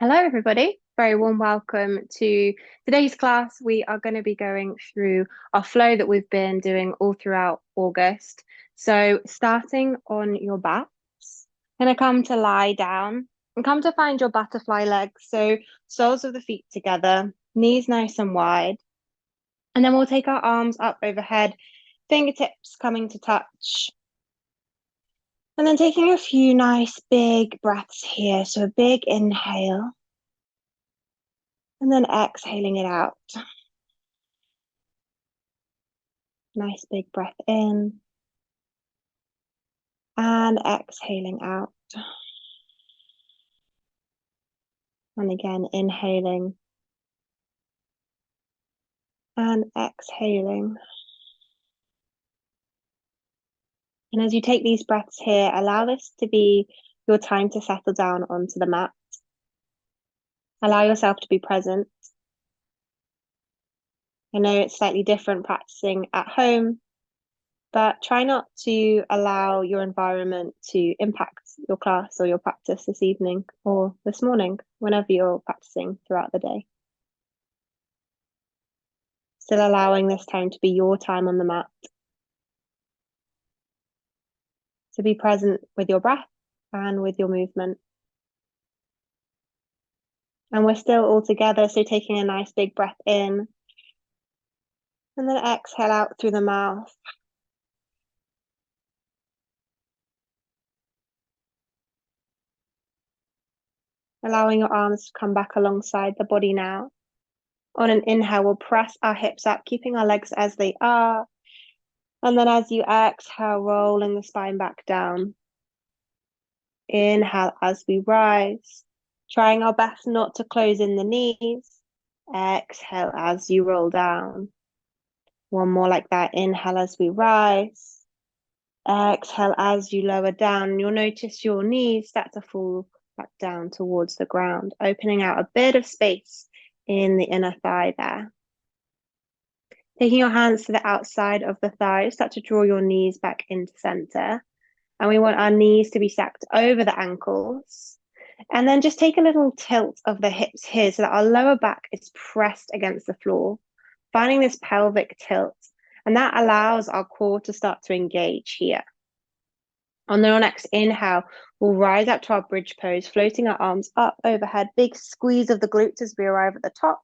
Hello, everybody. Very warm welcome to today's class. We are going to be going through our flow that we've been doing all throughout August. So starting on your backs, going to come to lie down and come to find your butterfly legs. So soles of the feet together, knees nice and wide. And then we'll take our arms up overhead, fingertips coming to touch. And then taking a few nice big breaths here. So a big inhale. And then exhaling it out. Nice big breath in and exhaling out. And again, inhaling and exhaling. And as you take these breaths here, allow this to be your time to settle down onto the mat. Allow yourself to be present. I know it's slightly different practicing at home, but try not to allow your environment to impact your class or your practice this evening or this morning, whenever you're practicing throughout the day. Still allowing this time to be your time on the mat. To be present with your breath and with your movement. And we're still all together, so taking a nice big breath in. And then exhale out through the mouth. Allowing your arms to come back alongside the body now. On an inhale, we'll press our hips up, keeping our legs as they are. And then as you exhale, rolling the spine back down. Inhale as we rise, trying our best not to close in the knees. Exhale as you roll down. One more like that. Inhale as we rise. Exhale as you lower down. You'll notice your knees start to fall back down towards the ground, opening out a bit of space in the inner thigh there. Taking your hands to the outside of the thigh, start to draw your knees back into center. And we want our knees to be stacked over the ankles. And then just take a little tilt of the hips here so that our lower back is pressed against the floor, finding this pelvic tilt. And that allows our core to start to engage here. On the next inhale, we'll rise up to our bridge pose, floating our arms up overhead, big squeeze of the glutes as we arrive at the top.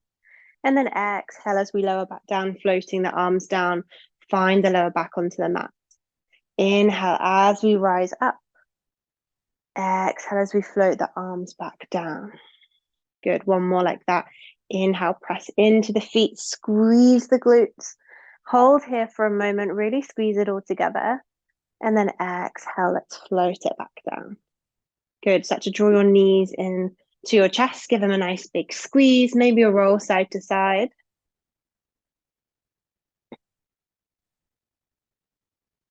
And then exhale as we lower back down, floating the arms down, find the lower back onto the mat. Inhale as we rise up. Exhale as we float the arms back down. Good, one more like that. Inhale, press into the feet, squeeze the glutes. Hold here for a moment, really squeeze it all together. And then exhale, let's float it back down. Good, start to draw your knees in to your chest, give them a nice big squeeze, maybe a roll side to side.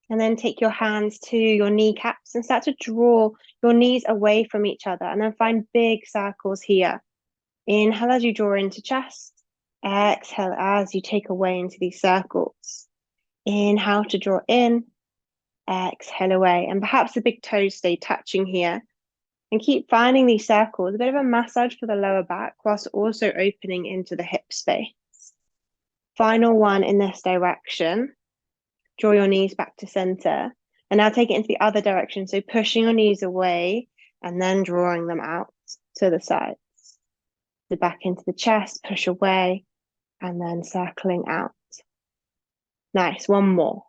And then take your hands to your kneecaps and start to draw your knees away from each other, and then find big circles here. Inhale as you draw into chest. Exhale as you take away into these circles. Inhale to draw in. Exhale away. And perhaps the big toes stay touching here. And keep finding these circles, a bit of a massage for the lower back, whilst also opening into the hip space. Final one in this direction. Draw your knees back to center. And now take it into the other direction. So pushing your knees away and then drawing them out to the sides. So back into the chest, push away, and then circling out. Nice, one more.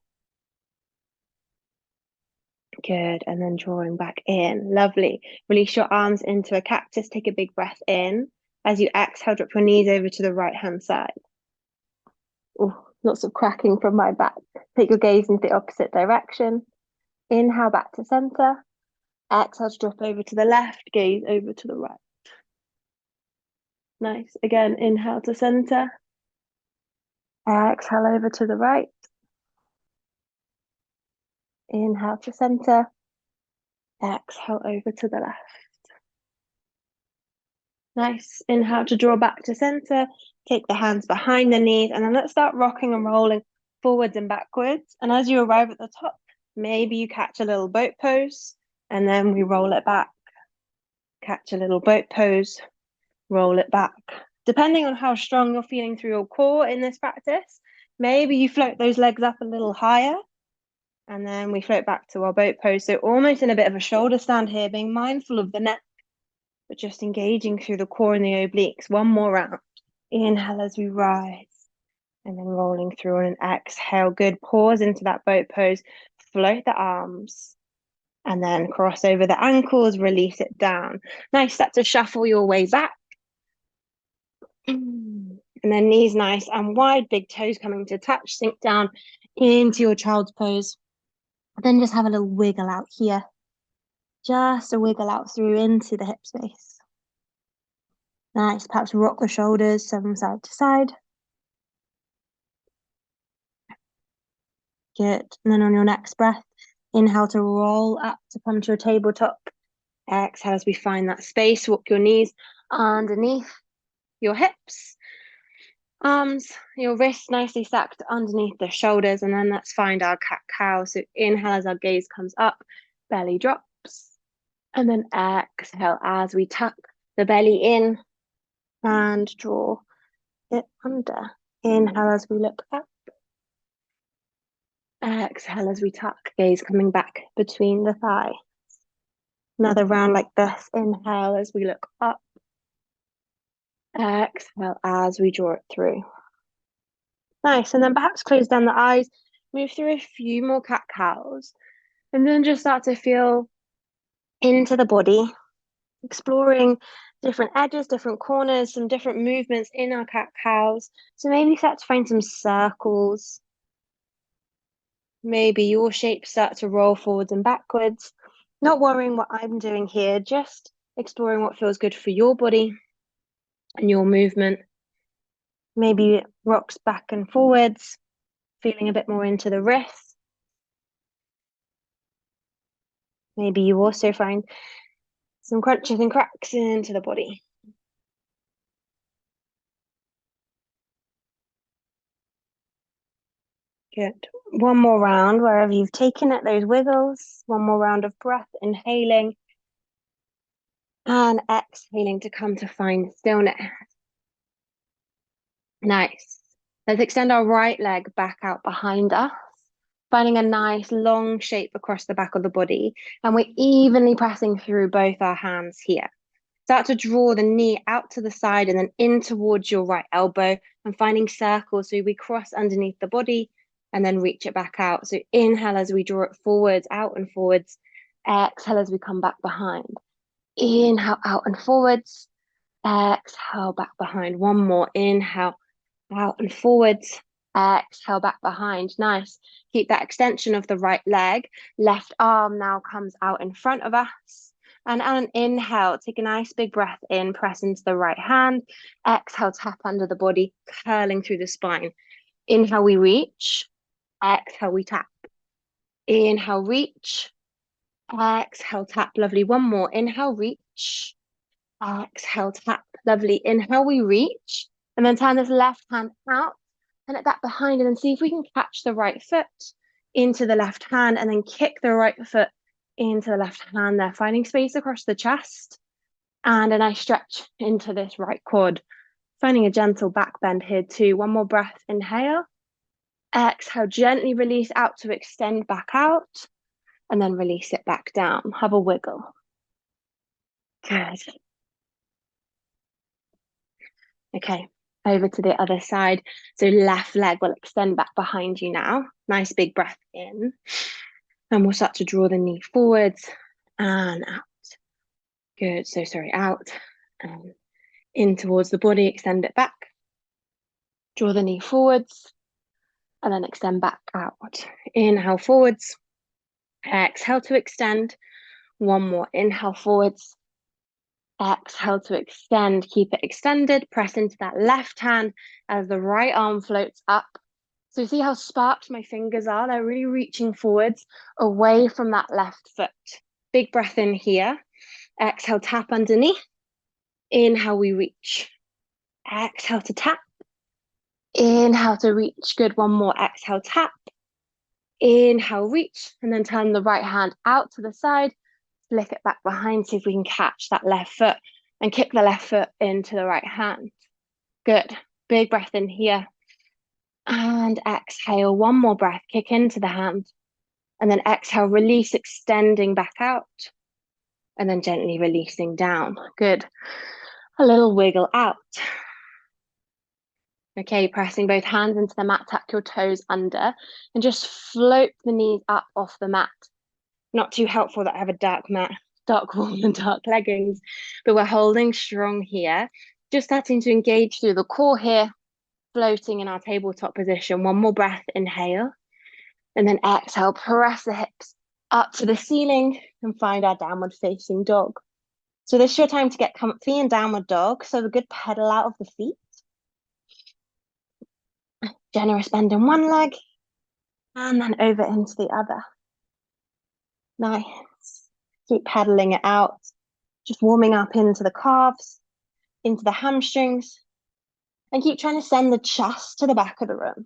Good, and then drawing back in. Lovely. Release your arms into a cactus. Take a big breath in. As you exhale, drop your knees over to the right-hand side. Oh, lots of cracking from my back. Take your gaze into the opposite direction. Inhale back to center. Exhale to drop over to the left, gaze over to the right. Nice. Again, inhale to center. Exhale over to the right. Inhale to center. Exhale over to the left. Nice. Inhale to draw back to center. Take the hands behind the knees, and then let's start rocking and rolling forwards and backwards. And as you arrive at the top, maybe you catch a little boat pose, and then we roll it back. Catch a little boat pose, roll it back. Depending on how strong you're feeling through your core in this practice, maybe you float those legs up a little higher, and then we float back to our boat pose. So almost in a bit of a shoulder stand here, being mindful of the neck, but just engaging through the core and the obliques. One more round. Inhale as we rise, and then rolling through on an exhale. Good. Pause into that boat pose. Float the arms, and then cross over the ankles, release it down. Nice. Start to shuffle your way back. And then knees nice and wide, big toes coming to touch, sink down into your child's pose. Then just have a little wiggle out here. Just a wiggle out through into the hip space. Nice. Perhaps rock the shoulders from side to side. Good. And then on your next breath, inhale to roll up to come to your tabletop. Exhale as we find that space. Walk your knees underneath your hips. Arms, your wrists nicely stacked underneath the shoulders, and then let's find our cat-cow. So inhale as our gaze comes up, belly drops, and then exhale as we tuck the belly in and draw it under. Inhale as we look up, exhale as we tuck, gaze coming back between the thighs. Another round like this. Inhale as we look up, exhale as we draw it through. Nice. And then perhaps close down the eyes, move through a few more cat-cows, and then just start to feel into the body, exploring different edges, different corners, some different movements in our cat-cows. So maybe start to find some circles. Maybe your shapes start to roll forwards and backwards. Not worrying what I'm doing here, just exploring what feels good for your body and your movement. Maybe it rocks back and forwards, feeling a bit more into the wrist. Maybe you also find some crunches and cracks into the body. Good. One more round wherever you've taken it, those wiggles. One more round of breath, inhaling and exhaling to come to find stillness. Nice. Let's extend our right leg back out behind us, finding a nice long shape across the back of the body. And we're evenly pressing through both our hands here. Start to draw the knee out to the side and then in towards your right elbow and finding circles. So we cross underneath the body and then reach it back out. So inhale as we draw it forwards, out and forwards. Exhale as we come back behind. Inhale, out and forwards. Exhale, back behind. One more. Inhale, out and forwards. Exhale, back behind. Nice. Keep that extension of the right leg. Left arm now comes out in front of us. And on an inhale, take a nice big breath in, press into the right hand. Exhale, tap under the body, curling through the spine. Inhale, we reach. Exhale, we tap. Inhale, reach. Exhale, tap. Lovely. One more. Inhale, reach. Exhale, tap. Lovely. Inhale, we reach. And then turn this left hand out. Turn it back behind and then see if we can catch the right foot into the left hand and then kick the right foot into the left hand there, finding space across the chest and a nice stretch into this right quad. Finding a gentle back bend here too. One more breath. Inhale. Exhale, gently release out to extend back out and then release it back down. Have a wiggle. Good. Okay, over to the other side. So left leg will extend back behind you now. Nice big breath in. And we'll start to draw the knee forwards and out. Good, so sorry, out and in towards the body, extend it back. Draw the knee forwards and then extend back out. Inhale forwards. Exhale to extend. One more. Inhale forwards. Exhale to extend. Keep it extended. Press into that left hand as the right arm floats up. So see how sparked my fingers are? They're really reaching forwards away from that left foot. Big breath in here. Exhale, tap underneath. Inhale, we reach. Exhale to tap. Inhale to reach. Good. One more. Exhale, tap. Inhale, reach. And then turn the right hand out to the side. Flick it back behind. See if we can catch that left foot And kick the left foot into the right hand. Good. Big breath in here. And exhale, one more breath, kick into the hand. And then exhale, release, extending back out. And then gently releasing down. Good. A little wiggle out. Okay, pressing both hands into the mat, tuck your toes under, and just float the knees up off the mat. Not too helpful that I have a dark mat, dark wall and dark leggings, but we're holding strong here. Just starting to engage through the core here, floating in our tabletop position. One more breath, inhale, and then exhale, press the hips up to the ceiling and find our downward facing dog. So this is your time to get comfy in downward dog. So a good pedal out of the feet. Generous bend in one leg, and then over into the other. Nice. Keep pedaling it out. Just warming up into the calves, into the hamstrings, and keep trying to send the chest to the back of the room.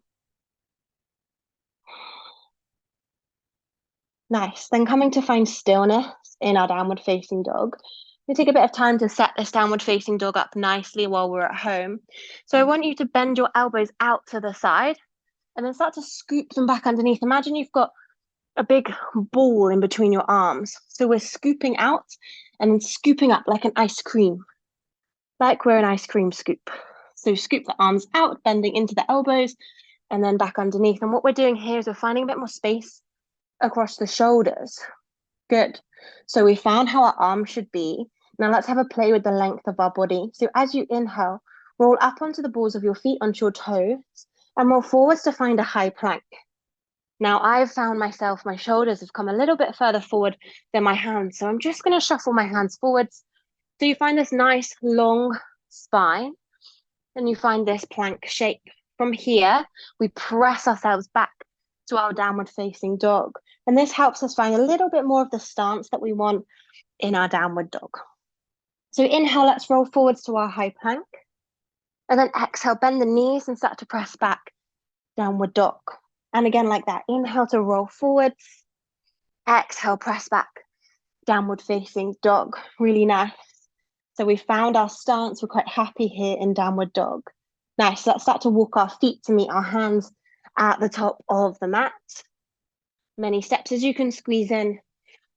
Nice. Then coming to find stillness in our downward facing dog. We take a bit of time to set this downward facing dog up nicely while we're at home. So I want you to bend your elbows out to the side and then start to scoop them back underneath. Imagine you've got a big ball in between your arms. So we're scooping out and then scooping up like an ice cream, like we're an ice cream scoop. So scoop the arms out, bending into the elbows and then back underneath. And what we're doing here is we're finding a bit more space across the shoulders. Good. So we found how our arms should be. Now let's have a play with the length of our body. So as you inhale, roll up onto the balls of your feet, onto your toes, and roll forwards to find a high plank. Now I've found myself, my shoulders have come a little bit further forward than my hands. So I'm just going to shuffle my hands forwards. So you find this nice long spine and you find this plank shape. From here, we press ourselves back to our downward facing dog. And this helps us find a little bit more of the stance that we want in our downward dog. So inhale, let's roll forwards to our high plank. And then exhale, bend the knees and start to press back, downward dog. And again, like that, inhale to roll forwards. Exhale, press back, downward facing dog. Really nice. So we found our stance. We're quite happy here in downward dog. Nice. So let's start to walk our feet to meet our hands at the top of the mat. Many steps as you can squeeze in.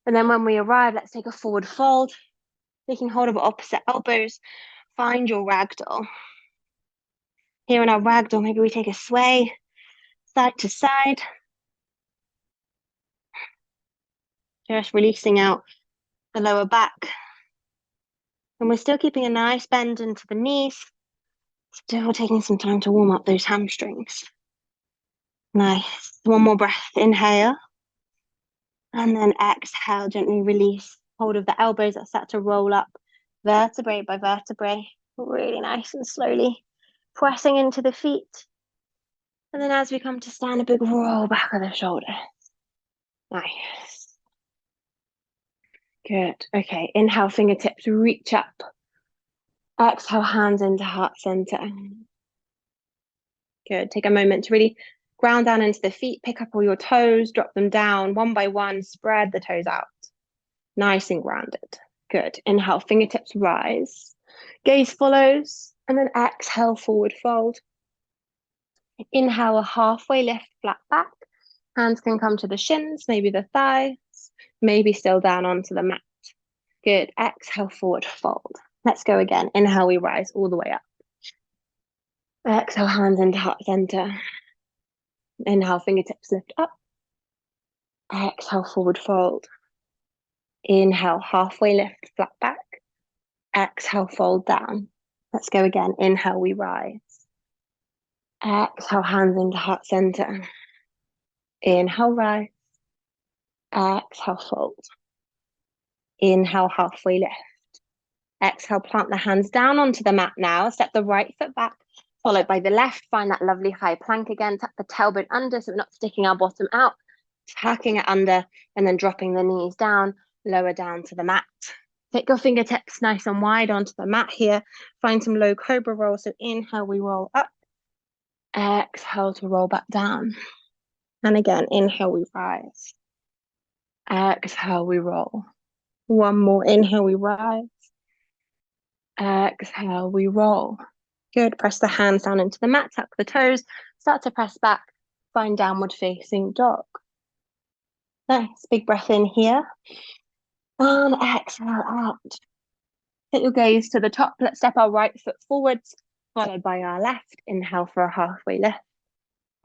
And then when we arrive, let's take a forward fold, taking hold of opposite elbows. Find your ragdoll. Here in our ragdoll, maybe we take a sway, side to side. Just releasing out the lower back. And we're still keeping a nice bend into the knees. Still taking some time to warm up those hamstrings. Nice. One more breath. Inhale. And then exhale, gently release. Hold of the elbows that start to roll up vertebrae by vertebrae. Really nice and slowly pressing into the feet. And then as we come to stand, a big roll back of the shoulders. Nice. Good. Okay, inhale, fingertips reach up. Exhale, hands into heart center. Good. Take a moment to really ground down into the feet, pick up all your toes, drop them down one by one, spread the toes out. Nice and grounded. Good. Inhale, fingertips rise. Gaze follows, and then exhale, forward fold. Inhale, a halfway lift, flat back. Hands can come to the shins, maybe the thighs, maybe still down onto the mat. Good. Exhale, forward fold. Let's go again. Inhale, we rise all the way up. Exhale, hands into heart center. Inhale, fingertips lift up. Exhale, forward fold. Inhale, halfway lift, flat back. Exhale, fold down. Let's go again. Inhale, we rise. Exhale, hands into heart center. Inhale, rise. Exhale, fold. Inhale, halfway lift. Exhale, plant the hands down onto the mat now. Step the right foot back, followed by the left. Find that lovely high plank again. Tuck the tailbone under so we're not sticking our bottom out. Tucking it under and then dropping the knees down, lower down to the mat. Take your fingertips nice and wide onto the mat here. Find some low cobra roll. So inhale, we roll up. Exhale to roll back down. And again, inhale, we rise. Exhale, we roll. One more. Inhale, we rise. Exhale, we roll. Good. Press the hands down into the mat, tuck the toes, start to press back, find downward facing dog. Nice. Big breath in here. And exhale out. Take your gaze to the top. Let's step our right foot forwards, followed by our left. Inhale for a halfway lift.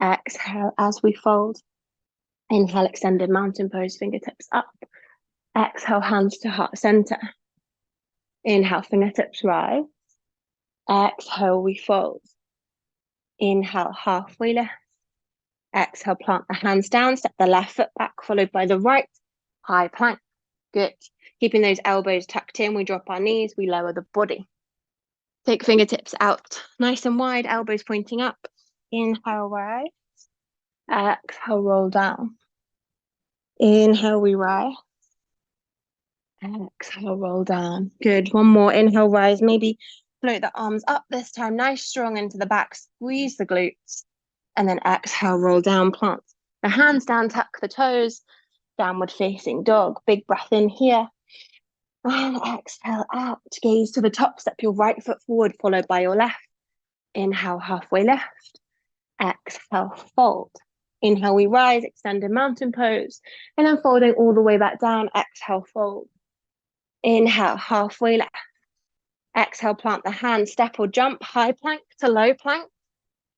Exhale as we fold. Inhale, extended mountain pose, fingertips up. Exhale, hands to heart center. Inhale, fingertips rise. Exhale, we fold. Inhale, halfway lift. Exhale, plant the hands down, step the left foot back, followed by the right. High plank. Good. Keeping those elbows tucked in, we drop our knees, we lower the body. Take fingertips out, nice and wide, elbows pointing up. Inhale, rise. Exhale, roll down. Inhale, we rise. Exhale, roll down. Good. One more. Inhale, rise. Maybe float the arms up this time. Nice, strong into the back. Squeeze the glutes. And then exhale, roll down, plant the hands down, tuck the toes. Downward facing dog. Big breath in here. And exhale out. Gaze to the top. Step your right foot forward, followed by your left. Inhale, halfway lift. Exhale, fold. Inhale, we rise, extended mountain pose. And then folding all the way back down. Exhale, fold. Inhale, halfway lift. Exhale, plant the hands, step or jump, high plank to low plank.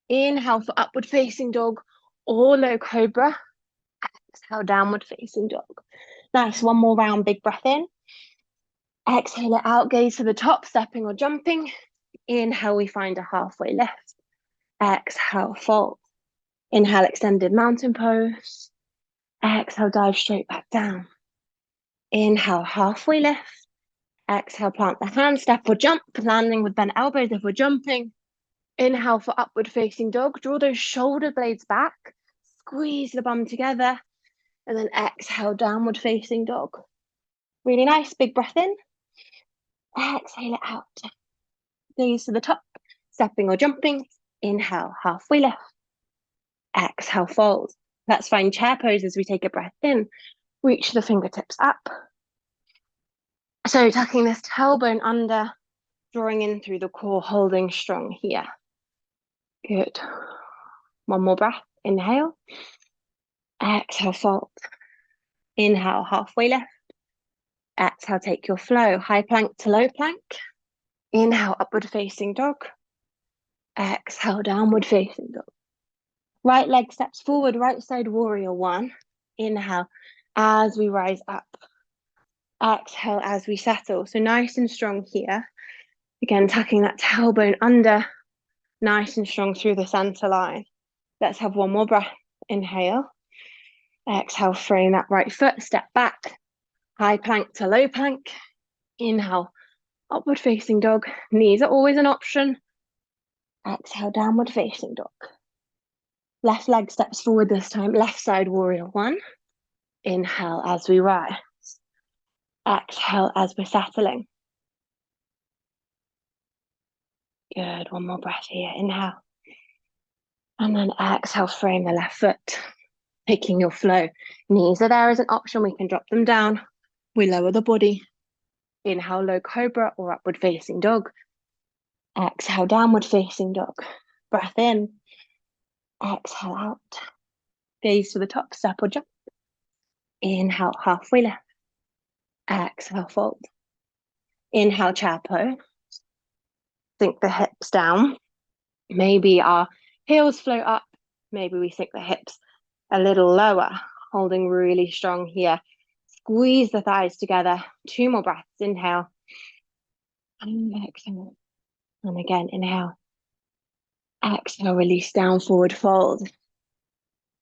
Inhale for upward facing dog or low cobra. Exhale, downward facing dog. Nice. One more round, big breath in. Exhale it out, gaze to the top, stepping or jumping. Inhale, we find a halfway lift. Exhale, fold. Inhale, extended mountain pose. Exhale, dive straight back down. Inhale, halfway lift. Exhale, plant the hands, step or jump, landing with bent elbows if we're jumping. Inhale for upward facing dog. Draw those shoulder blades back. Squeeze the bum together. And then exhale, downward facing dog. Really nice. Big breath in. Exhale it out. Gaze to the top. Stepping or jumping. Inhale, halfway lift. Exhale, fold. Let's find chair pose as we take a breath in. Reach the fingertips up. So tucking this tailbone under, drawing in through the core, holding strong here. Good. One more breath. Inhale. Exhale, fold. Inhale, halfway lift. Exhale, take your flow. High plank to low plank. Inhale, upward facing dog. Exhale, downward facing dog. Right leg steps forward, right side warrior one. Inhale as we rise up. Exhale as we settle. So nice and strong here. Again, tucking that tailbone under. Nice and strong through the center line. Let's have one more breath. Inhale. Exhale, frame that right foot, step back. High plank to low plank. Inhale, upward facing dog. Knees are always an option. Exhale, downward facing dog. Left leg steps forward this time. Left side warrior one. Inhale as we rise. Exhale as we're settling. Good. One more breath here. Inhale. And then exhale, frame the left foot. Taking your flow. Knees are there as an option. We can drop them down. We lower the body. Inhale, low cobra or upward facing dog. Exhale, downward facing dog. Breath in. Exhale out. Gaze to the top, step or jump. Inhale, halfway lift. Exhale, fold. Inhale, chair pose. Sink the hips down. Maybe our heels float up. Maybe we sink the hips a little lower, holding really strong here. Squeeze the thighs together. 2 more breaths. Inhale. And exhale. And again, inhale. Exhale, release down, forward fold.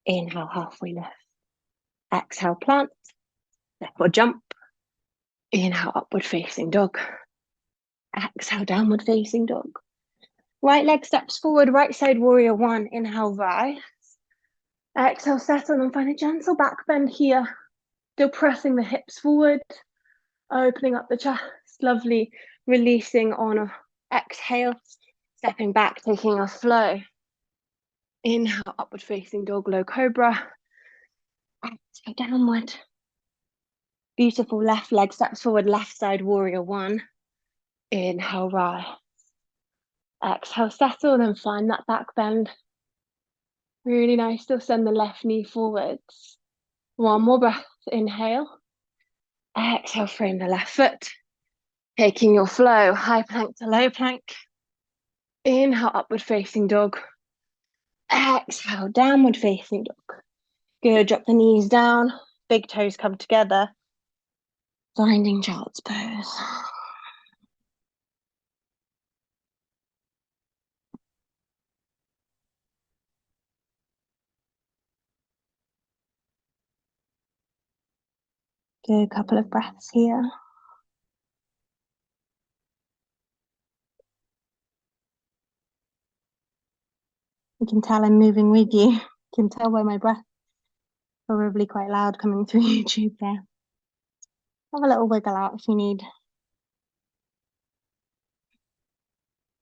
Inhale, halfway lift. Exhale, plant. Step or jump. Inhale, upward facing dog. Exhale, downward facing dog. Right leg steps forward, right side warrior one. Inhale, rise. Exhale, settle and find a gentle back bend here. Still pressing the hips forward. Opening up the chest. Lovely. Releasing on an exhale. Stepping back, taking a flow. Inhale, upward facing dog, low cobra. Exhale, downward. Beautiful. Left leg steps forward, left side warrior one. Inhale, rise. Exhale, settle, then find that back bend. Really nice. Still send the left knee forwards. One more breath. Inhale. Exhale, frame the left foot. Taking your flow, high plank to low plank. Inhale, upward facing dog. Exhale, downward facing dog. Good, drop the knees down. Big toes come together. Finding child's pose. Good, couple of breaths here. You can tell I'm moving with you. You can tell by my breath. Probably quite loud coming through YouTube there. Have a little wiggle out if you need.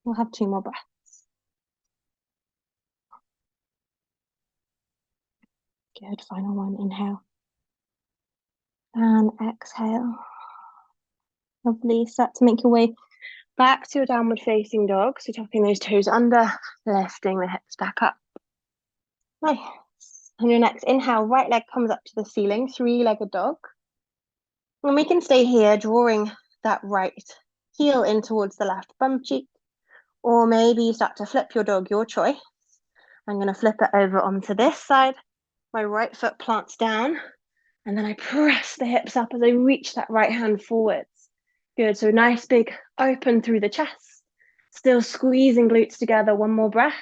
We'll have 2 more breaths. Good, final one, inhale. And exhale. Lovely, start to make your way back to your downward facing dog. So tucking those toes under, lifting the hips back up. Nice. On your next inhale, right leg comes up to the ceiling, 3-legged dog. And we can stay here, drawing that right heel in towards the left bum cheek. Or maybe you start to flip your dog, your choice. I'm going to flip it over onto this side. My right foot plants down, and then I press the hips up as I reach that right hand forwards. Good, so nice big open through the chest. Still squeezing glutes together, 1 more breath.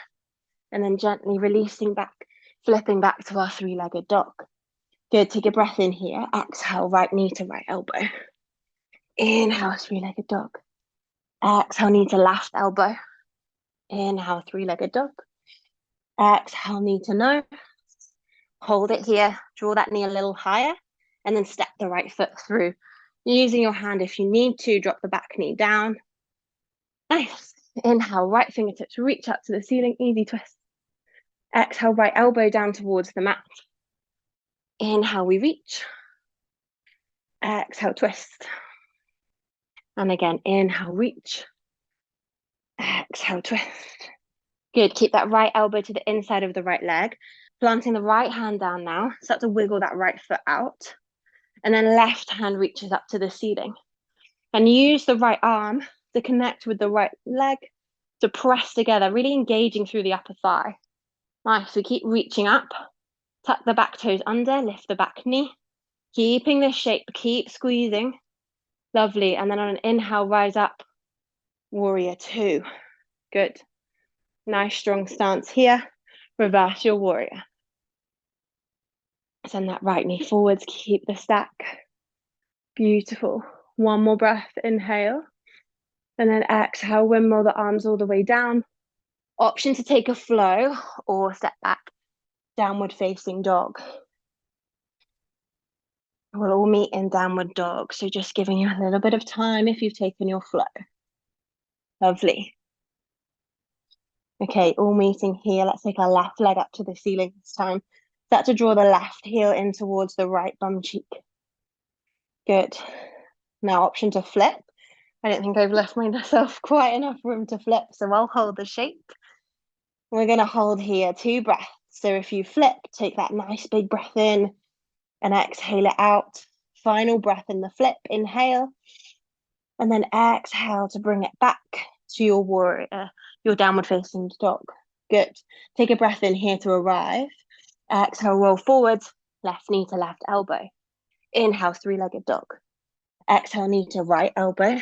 And then gently releasing back, flipping back to our 3-legged dog. Good, take a breath in here. Exhale, right knee to right elbow. Inhale, 3-legged dog. Exhale, knee to left elbow. Inhale, 3-legged dog. Exhale, knee to nose. Hold it here, draw that knee a little higher, and then step the right foot through. Using your hand if you need to, drop the back knee down. Nice. Inhale, right fingertips reach up to the ceiling, easy twist. Exhale, right elbow down towards the mat. Inhale, we reach. Exhale, twist. And again, inhale, reach. Exhale, twist. Good, keep that right elbow to the inside of the right leg. Planting the right hand down now. Start to wiggle that right foot out. And then left hand reaches up to the ceiling. And use the right arm to connect with the right leg to press together, really engaging through the upper thigh. Nice, we keep reaching up. Tuck the back toes under, lift the back knee. Keeping this shape, keep squeezing. Lovely, and then on an inhale, rise up. Warrior 2. Good. Nice strong stance here. Reverse your warrior. Send that right knee forwards, keep the stack. Beautiful. 1 more breath, inhale. And then exhale, windmill the arms all the way down. Option to take a flow or step back, downward facing dog. We'll all meet in downward dog. So just giving you a little bit of time if you've taken your flow. Lovely. Okay, all meeting here. Let's take our left leg up to the ceiling this time. Start to draw the left heel in towards the right bum cheek. Good. Now option to flip. I don't think I've left myself quite enough room to flip, so I'll hold the shape. We're going to hold here 2 breaths. So if you flip, take that nice big breath in and exhale it out. Final breath in the flip, inhale. And then exhale to bring it back to your warrior, your downward facing dog. Good. Take a breath in here to arrive. Exhale, roll forward, left knee to left elbow. Inhale, 3-legged dog. Exhale, knee to right elbow.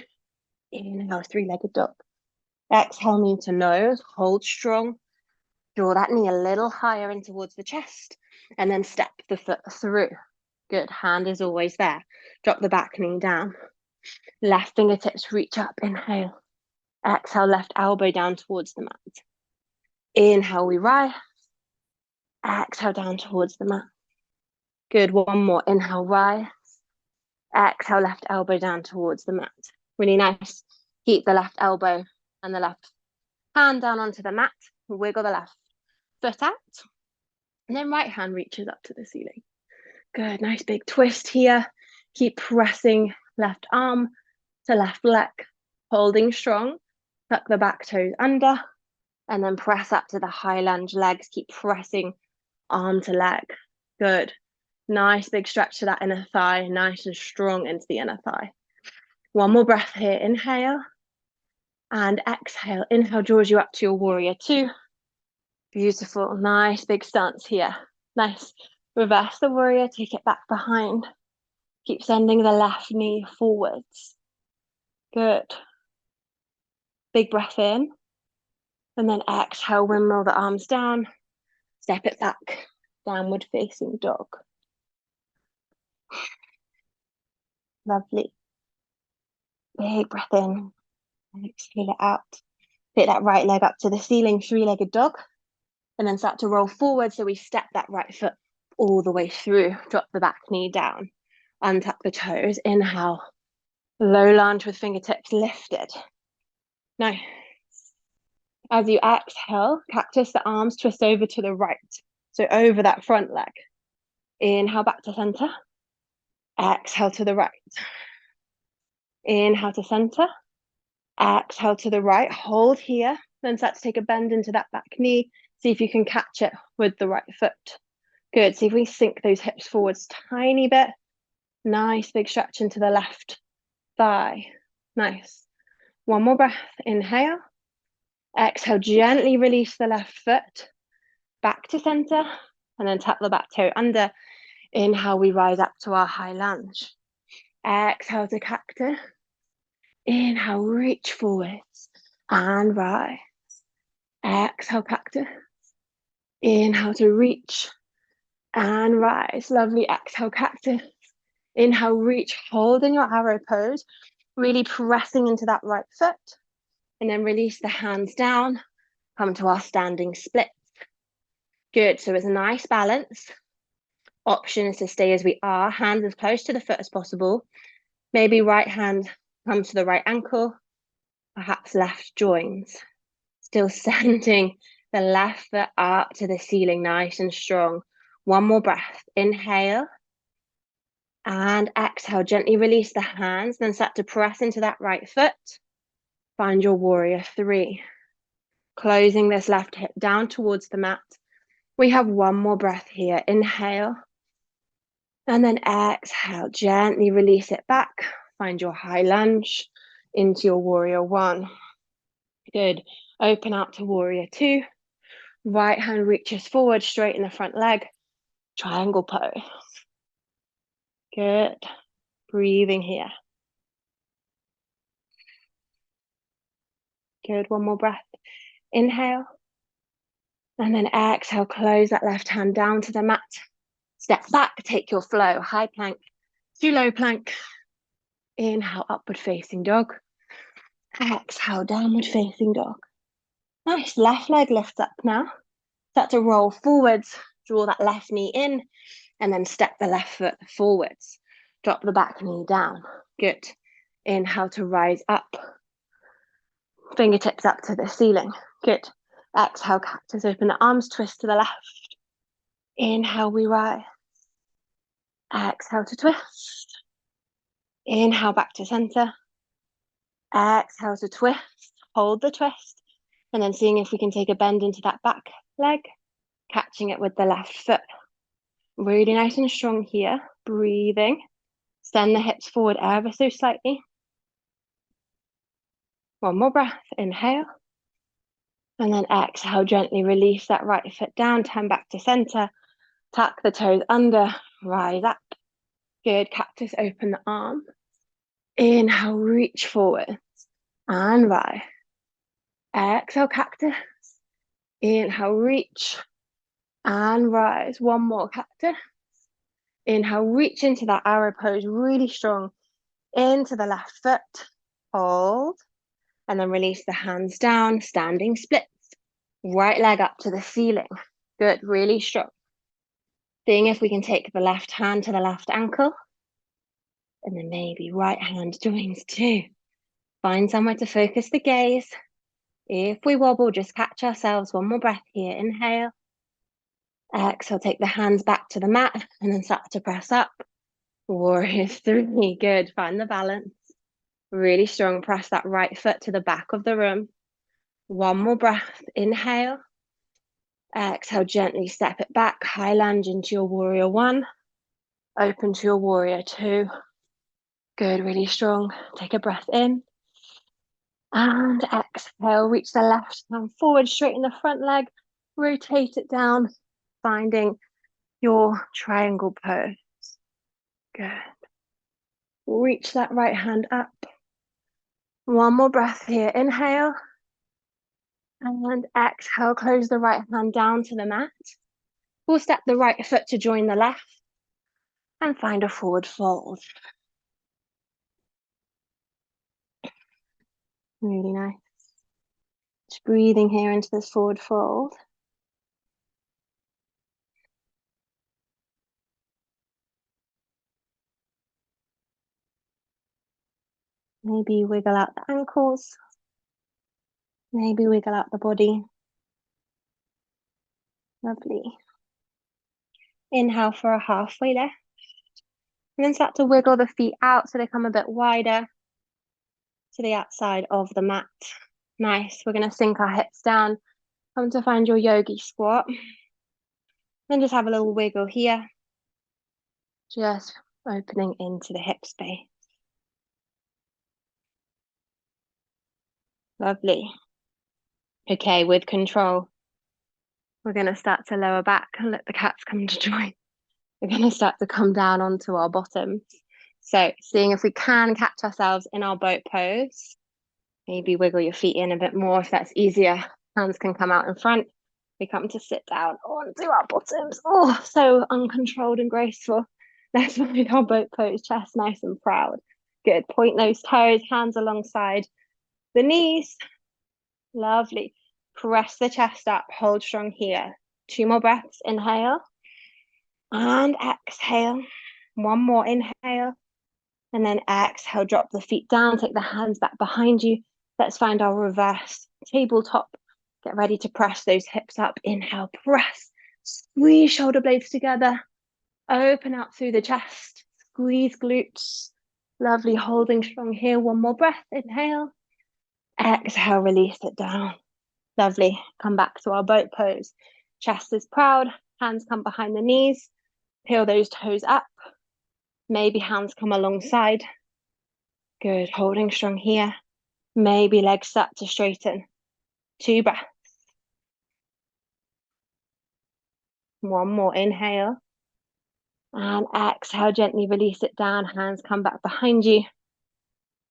Inhale, 3-legged dog. Exhale, knee to nose, hold strong. Draw that knee a little higher in towards the chest, and then step the foot through. Good, hand is always there. Drop the back knee down. Left fingertips reach up, inhale. Exhale, left elbow down towards the mat. Inhale, we rise. Exhale, down towards the mat. Good, 1 more, inhale, rise. Exhale, left elbow down towards the mat. Really nice. Keep the left elbow and the left hand down onto the mat. Wiggle the left foot out. And then right hand reaches up to the ceiling. Good, nice big twist here. Keep pressing left arm to left leg. Holding strong, tuck the back toes under, and then press up to the high lunge legs. Keep pressing arm to leg. Good. Nice big stretch to that inner thigh, nice and strong into the inner thigh. One more breath here. Inhale and exhale. Inhale draws you up to your warrior two. Beautiful. Nice big stance here. Nice. Reverse the warrior, take it back behind. Keep sending the left knee forwards. Good. Big breath in. And then exhale, windmill the arms down. Step it back. Downward facing dog. Lovely. Big breath in. And exhale it out. Take that right leg up to the ceiling, three-legged dog. And then start to roll forward. So we step that right foot all the way through. Drop the back knee down. Untuck the toes. Inhale. Low lunge with fingertips lifted. Now, as you exhale, cactus the arms, twist over to the right. So over that front leg. Inhale back to center. Exhale to the right. Inhale to center. Exhale to the right. Hold here. Then start to take a bend into that back knee. See if you can catch it with the right foot. Good. See if we sink those hips forwards tiny bit. Nice big stretch into the left thigh. Nice. One more breath. Inhale. Exhale. Gently release the left foot. Back to center. And then tap the back toe under. Inhale, we rise up to our high lunge. Exhale to cactus. Inhale, reach forwards and rise. Exhale, cactus. Inhale to reach and rise. Lovely. Exhale, cactus. Inhale, reach. Hold in your arrow pose. Really pressing into that right foot. And then release the hands down. Come to our standing splits. Good. So it's a nice balance. Option is to stay as we are. Hands as close to the foot as possible. Maybe right hand comes to the right ankle. Perhaps left joins. Still sending the left foot up to the ceiling, nice and strong. One more breath. Inhale. And exhale. Gently release the hands. Then start to press into that right foot. Find your warrior three. Closing this left hip down towards the mat. We have one more breath here. Inhale. And then exhale. Gently release it back. Find your high lunge into your warrior one. Good. Open out to warrior two. Right hand reaches forward, straighten the front leg. Triangle pose. Good. Breathing here. Good. One more breath. Inhale. And then exhale. Close that left hand down to the mat. Step back. Take your flow. High plank to low plank. Inhale. Upward facing dog. Exhale. Downward facing dog. Nice. Left leg lifts up now. Start to roll forwards. Draw that left knee in. And then step the left foot forwards. Drop the back knee down. Good. Inhale to rise up. Fingertips up to the ceiling. Good. Exhale, cactus, open the arms, twist to the left. Inhale, we rise. Exhale to twist. Inhale, back to center. Exhale to twist. Hold the twist. And then seeing if we can take a bend into that back leg. Catching it with the left foot. Really nice and strong here. Breathing. Send the hips forward ever so slightly. One more breath. Inhale. And then exhale, gently release that right foot down, turn back to center, tuck the toes under, rise up. Good. Cactus, open the arm. Inhale, reach forward and rise. Exhale, cactus. Inhale, reach and rise. One more, cactus. Inhale, reach into that arrow pose, really strong. Into the left foot, hold. And then release the hands down, standing splits. Right leg up to the ceiling. Good, really strong. Seeing if we can take the left hand to the left ankle. And then maybe right hand joins too. Find somewhere to focus the gaze. If we wobble, just catch ourselves. One more breath here. Inhale. Exhale, take the hands back to the mat and then start to press up. Warrior three. Good, find the balance. Really strong. Press that right foot to the back of the room. One more breath. Inhale. Exhale, gently step it back. High lunge into your warrior one. Open to your warrior two. Good, really strong. Take a breath in. And exhale, reach the left hand forward, straighten the front leg. Rotate it down, finding your triangle pose. Good. Reach that right hand up. One more breath here. Inhale. And exhale, close the right hand down to the mat. We'll step the right foot to join the left and find a forward fold. Really nice. Just breathing here into this forward fold. Maybe wiggle out the ankles. Maybe wiggle out the body. Lovely. Inhale for a halfway lift. And then start to wiggle the feet out so they come a bit wider to the outside of the mat. Nice. We're going to sink our hips down. Come to find your yogi squat. Then just have a little wiggle here. Just opening into the hip space. Lovely. Okay, with control, we're going to start to lower back and let the cats come to join. We're going to start to come down onto our bottoms. So seeing if we can catch ourselves in our boat pose. Maybe wiggle your feet in a bit more if that's easier. Hands can come out in front. We come to sit down onto our bottoms. Oh, so uncontrolled and graceful. Let's find our boat pose, chest nice and proud. Good. Point those toes, hands alongside the knees. Lovely. Press the chest up, hold strong here. 2 more breaths. Inhale and exhale. 1 more inhale. And then exhale, drop the feet down, take the hands back behind you. Let's find our reverse tabletop. Get ready to press those hips up. Inhale, press. Squeeze shoulder blades together. Open out through the chest. Squeeze glutes. Lovely, holding strong here. 1 more breath. Inhale. Exhale, release it down. Lovely. Come back to our boat pose. Chest is proud. Hands come behind the knees. Peel those toes up. Maybe hands come alongside. Good. Holding strong here. Maybe legs start to straighten. 2 breaths. 1 more inhale. And exhale, gently release it down. Hands come back behind you.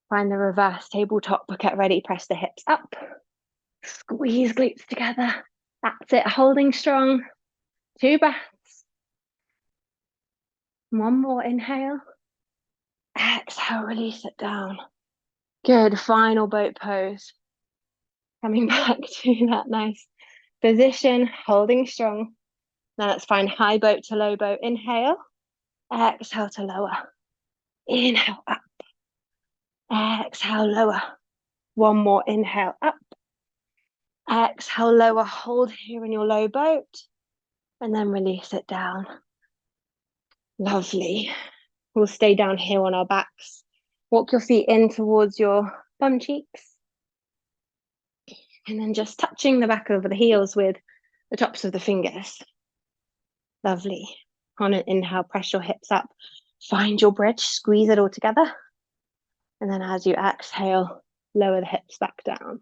Find the reverse tabletop. Get ready. Press the hips up. Squeeze glutes together. That's it. Holding strong. 2 breaths. 1 more inhale. Exhale, release it down. Good. Final boat pose. Coming back to that nice position. Holding strong. Now let's find high boat to low boat. Inhale. Exhale to lower. Inhale up. Exhale, lower. 1 more inhale up. Exhale, lower. Hold here in your low boat. And then release it down. Lovely. We'll stay down here on our backs. Walk your feet in towards your bum cheeks. And then just touching the back of the heels with the tops of the fingers. Lovely. On an inhale, press your hips up. Find your bridge, squeeze it all together. And then as you exhale, lower the hips back down.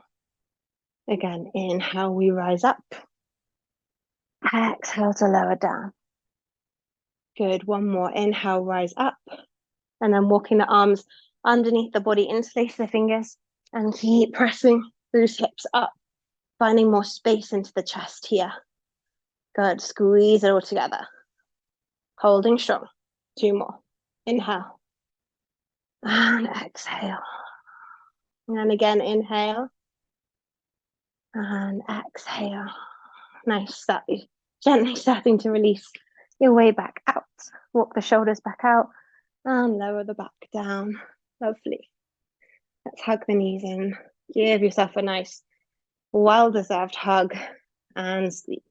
Again, inhale, we rise up. Exhale to lower down. Good. 1 more. Inhale, rise up. And then walking the arms underneath the body, interlace the fingers and keep pressing those hips up, finding more space into the chest here. Good. Squeeze it all together. Holding strong. 2 more. Inhale. And exhale. And again, inhale. And exhale. Nice. Gently starting to release your way back out. Walk the shoulders back out and lower the back down. Lovely. Let's hug the knees in. Give yourself a nice, well-deserved hug and squeeze.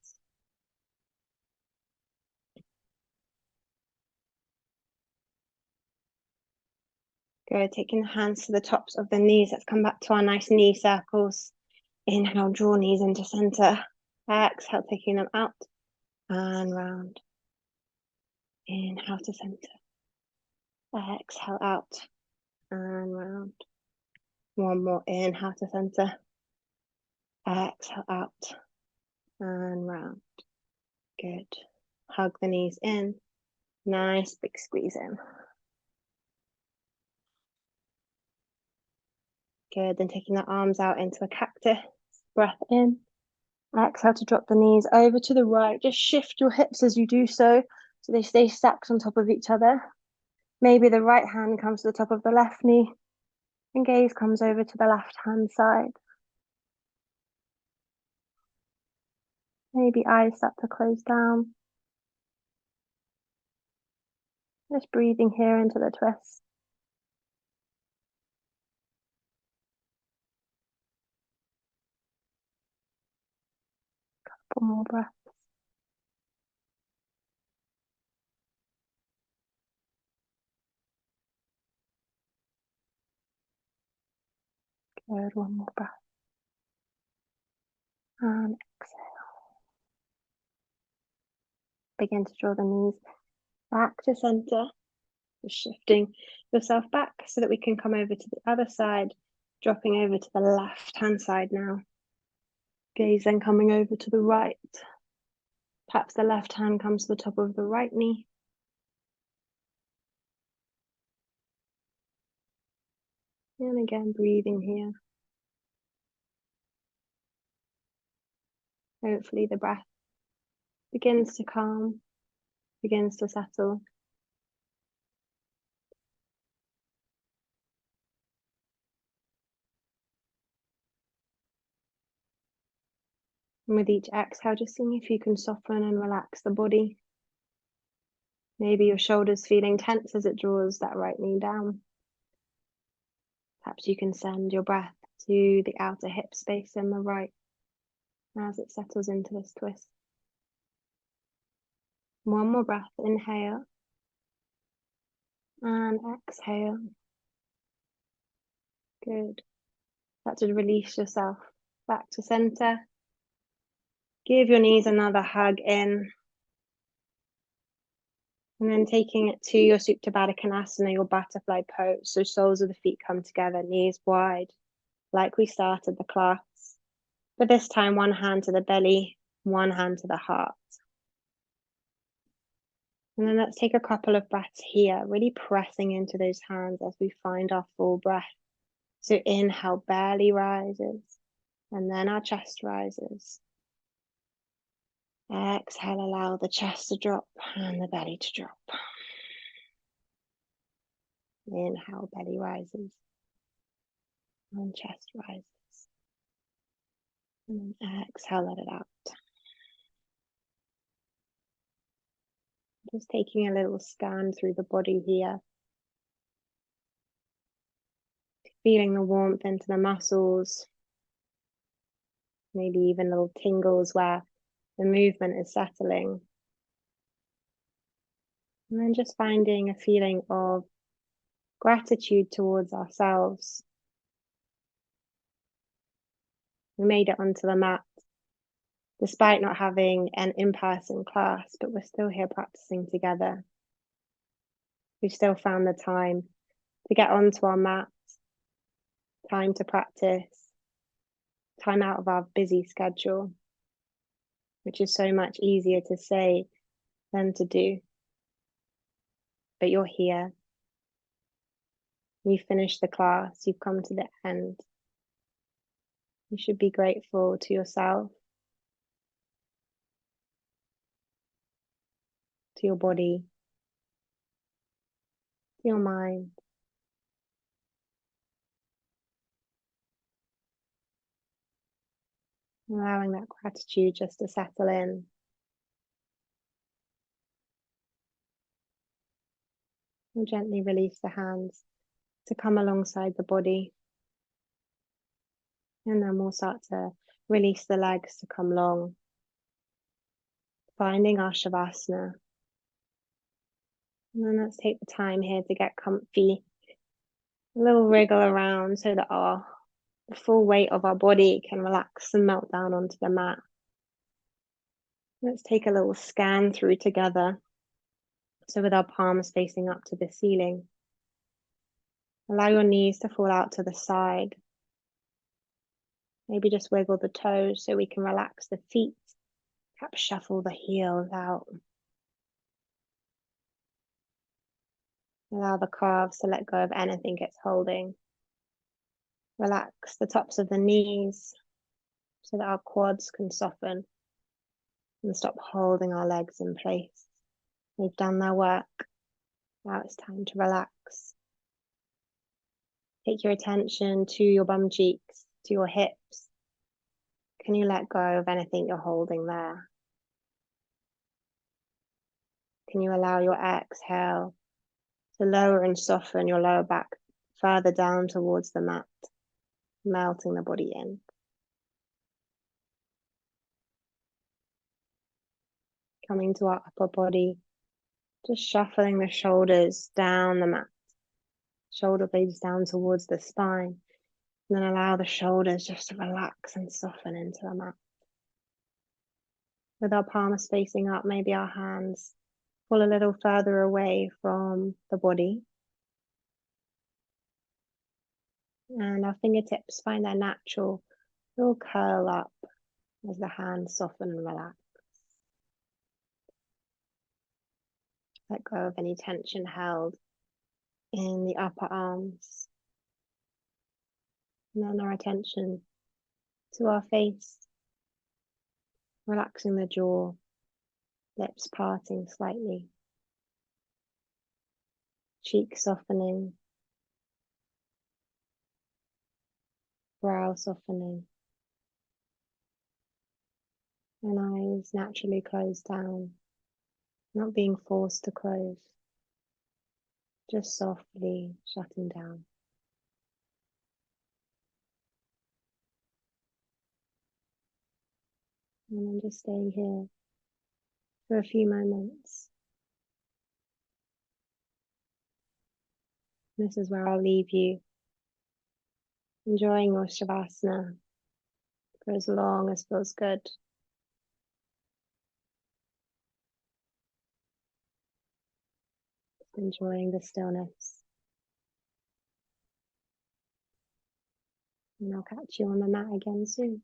Good, taking the hands to the tops of the knees. Let's come back to our nice knee circles. Inhale, draw knees into center. Exhale, taking them out and round. Inhale to center. Exhale out and round. One more, inhale to center. Exhale out and round. Good. Hug the knees in. Nice big squeeze in. Good, then taking the arms out into a cactus. Breath in. Exhale to drop the knees over to the right. Just shift your hips as you do so they stay stacked on top of each other. Maybe the right hand comes to the top of the left knee and gaze comes over to the left hand side. Maybe eyes start to close down. Just breathing here into the twist. Couple more breaths. Good, one more breath. And exhale. Begin to draw the knees back to center. Just shifting yourself back so that we can come over to the other side, dropping over to the left hand side now. Gaze then coming over to the right. Perhaps the left hand comes to the top of the right knee. And again, breathing here. Hopefully the breath begins to calm, begins to settle. And with each exhale, just seeing if you can soften and relax the body. Maybe your shoulders feeling tense as it draws that right knee down. Perhaps you can send your breath to the outer hip space in the right as it settles into this twist. One more breath, inhale and exhale. Good. Start to release yourself back to center. Give your knees another hug in. And then taking it to your Supta Baddha Konasana, your butterfly pose. So soles of the feet come together, knees wide, like we started the class. But this time, one hand to the belly, one hand to the heart. And then let's take a couple of breaths here, really pressing into those hands as we find our full breath. So inhale, belly rises, and then our chest rises. Exhale, allow the chest to drop and the belly to drop. Inhale, belly rises and chest rises. And then exhale, let it out. Just taking a little scan through the body here. Feeling the warmth into the muscles. Maybe even little tingles where the movement is settling. And then just finding a feeling of gratitude towards ourselves. We made it onto the mat despite not having an in-person class, but we're still here practicing together. We've still found the time to get onto our mat, time to practice, time out of our busy schedule, which is so much easier to say than to do. But you're here. You've finished the class. You've come to the end. You should be grateful to yourself, to your body, to your mind. Allowing that gratitude just to settle in. And gently release the hands to come alongside the body. And then we'll start to release the legs to come long. Finding our Shavasana. And then let's take the time here to get comfy. A little wriggle around so that the full weight of our body can relax and melt down onto the mat. Let's take a little scan through together. So with our palms facing up to the ceiling, allow your knees to fall out to the side. Maybe just wiggle the toes so we can relax the feet. Perhaps shuffle the heels out. Allow the calves to let go of anything it's holding. Relax the tops of the knees so that our quads can soften and stop holding our legs in place. They've done their work. Now it's time to relax. Take your attention to your bum cheeks, to your hips. Can you let go of anything you're holding there? Can you allow your exhale to lower and soften your lower back further down towards the mat, melting the body in? Coming to our upper body, just shuffling the shoulders down the mat, shoulder blades down towards the spine, and then allow the shoulders just to relax and soften into the mat. With our palms facing up, maybe our hands pull a little further away from the body. And our fingertips find their natural little curl up as the hands soften and relax. Let go of any tension held in the upper arms. And then our attention to our face, relaxing the jaw, lips parting slightly, cheeks softening, brow softening, and eyes naturally closed down, not being forced to close, just softly shutting down. And I'm just staying here for a few moments. This is where I'll leave you, enjoying your Shavasana for as long as feels good. Enjoying the stillness. And I'll catch you on the mat again soon.